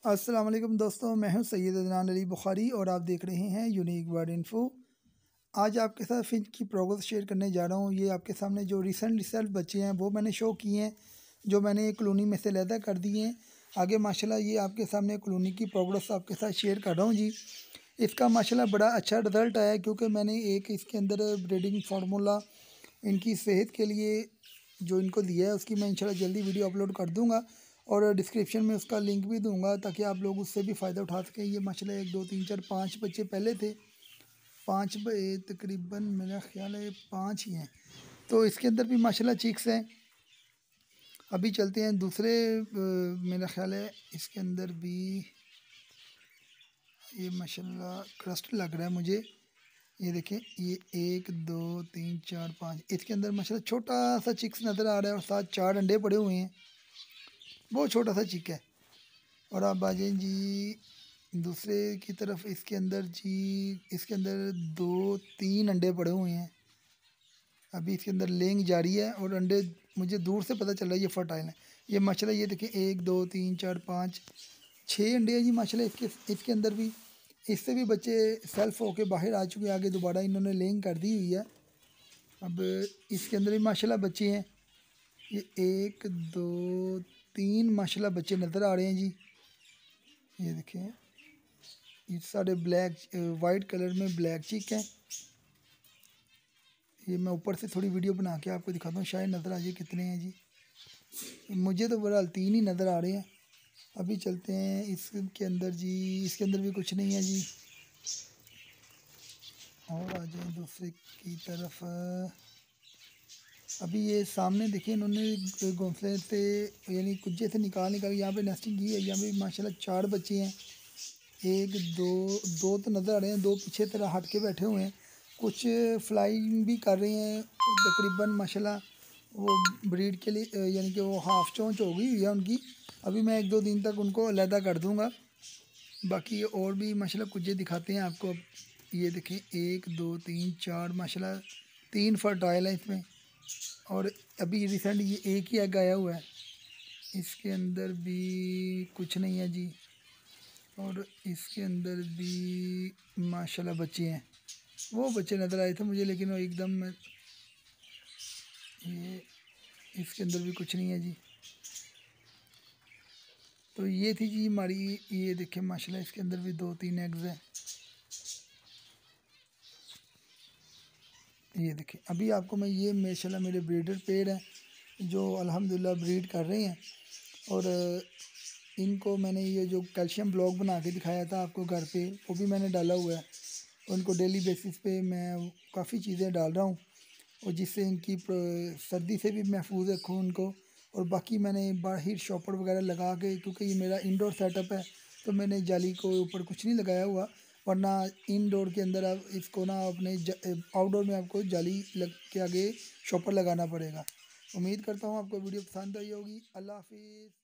अस्सलाम वालेकुम दोस्तों, मैं हूं सैयद अदनान अली बुखारी और आप देख रहे हैं यूनिक बर्ड इन्फो। आज आपके साथ फिंच की प्रोग्रेस शेयर करने जा रहा हूं। ये आपके सामने जो रिसेंट रिजल्ट बच्चे हैं वो मैंने शो किए हैं, जो मैंने कॉलोनी में से लैदा कर दिए हैं। आगे माशाल्लाह ये आपके सामने कॉलोनी की प्रोग्रेस आपके साथ शेयर कर रहा हूँ जी। इसका माशाल्लाह बड़ा अच्छा रिज़ल्ट आया, क्योंकि मैंने एक इसके अंदर ब्रीडिंग फार्मूला इनकी सेहत के लिए जो इनको दिया है उसकी मैं इंशाल्लाह जल्दी वीडियो अपलोड कर दूँगा और डिस्क्रिप्शन में उसका लिंक भी दूंगा, ताकि आप लोग उससे भी फ़ायदा उठा सकें। ये माशाल्लाह 1 2 3 4 5 बच्चे पहले थे, 5 तकरीबन मेरा ख्याल है 5 ही हैं। तो इसके अंदर भी माशाल्लाह चिक्स हैं। अभी चलते हैं दूसरे, मेरा ख्याल है इसके अंदर भी ये माशाल्लाह क्रस्ट लग रहा है मुझे। ये देखें, ये 1 2 3 4 5, इसके अंदर माशाल्लाह छोटा सा चिक्स नज़र आ रहा है और साथ 4 अंडे पड़े हुए हैं। बहुत छोटा सा चिक है। और आप आ जाए जी दूसरे की तरफ। इसके अंदर जी, इसके अंदर 2 3 अंडे पड़े हुए हैं। अभी इसके अंदर लेंग जारी है और अंडे मुझे दूर से पता चल रहा है ये फर्टाइल है। ये माशाल्लाह ये देखिए 1 2 3 4 5 6 अंडे हैं जी माशाल्लाह इसके अंदर भी। इससे भी बच्चे सेल्फ होके बाहर आ चुके हैं, आगे दोबारा इन्होंने लेंग कर दी हुई है। अब इसके अंदर भी माशाल्लाह बच्चे हैं। ये 1 2 3 माशाल्लाह बच्चे नज़र आ रहे हैं जी। ये देखें, ये सारे ब्लैक वाइट कलर में ब्लैक चिक हैं। ये मैं ऊपर से थोड़ी वीडियो बना के आपको दिखाता हूँ, शायद नज़र आ जाए कितने हैं जी। मुझे तो बहरहाल 3 ही नज़र आ रहे हैं। अभी चलते हैं इसके अंदर जी। इसके अंदर भी कुछ नहीं है जी। और आ जाए दूसरे की तरफ। अभी ये सामने देखिए, इन्होंने घोंसले से यानी कुज्जे से निकाल यहाँ पे नेस्टिंग की है। यहाँ पे माशाल्लाह 4 बच्चे हैं। 1 2 2 तो नज़र आ रहे हैं, 2 पीछे तरह हट के बैठे हुए हैं। कुछ फ्लाइंग भी कर रहे हैं तकरीबन माशाल्लाह। वो ब्रीड के लिए यानी कि वो हाफ चोंच हो गई है उनकी। अभी मैं 1 2 दिन तक उनको अलहदा कर दूंगा। बाकी और भी माशाल्लाह कुछ दिखाते हैं आपको। अब ये देखें 1 2 3 4 माशाल्लाह 3 फर्टाइल है इसमें। और अभी रिसेंट ये एक ही एग आया हुआ है। इसके अंदर भी कुछ नहीं है जी। और इसके अंदर भी माशाल्लाह बच्चे हैं। वो बच्चे नज़र आए थे मुझे, लेकिन वो एकदम ये इसके अंदर भी कुछ नहीं है जी। तो ये थी जी हमारी। ये देखें माशाल्लाह इसके अंदर भी 2 3 एग्स हैं। ये देखें, अभी आपको मैं ये माशाल्लाह मेरे ब्रीडर पेयर हैं जो अल्हम्दुलिल्लाह ब्रीड कर रहे हैं। और इनको मैंने ये जो कैल्शियम ब्लॉक बना के दिखाया था आपको घर पे, वो भी मैंने डाला हुआ है। उनको डेली बेसिस पे मैं काफ़ी चीज़ें डाल रहा हूँ, और जिससे इनकी सर्दी से भी महफूज रखूँ उनको। और बाकी मैंने बाहर शॉपर वगैरह लगा के, क्योंकि ये मेरा इंडोर सेटअप है, तो मैंने जाली को ऊपर कुछ नहीं लगाया हुआ। वरना इंडोर के अंदर आप इसको ना अपने आउटडोर में आपको जाली लग के आगे शॉपर लगाना पड़ेगा। उम्मीद करता हूँ आपको वीडियो पसंद आई होगी। अल्लाह हाफिज़।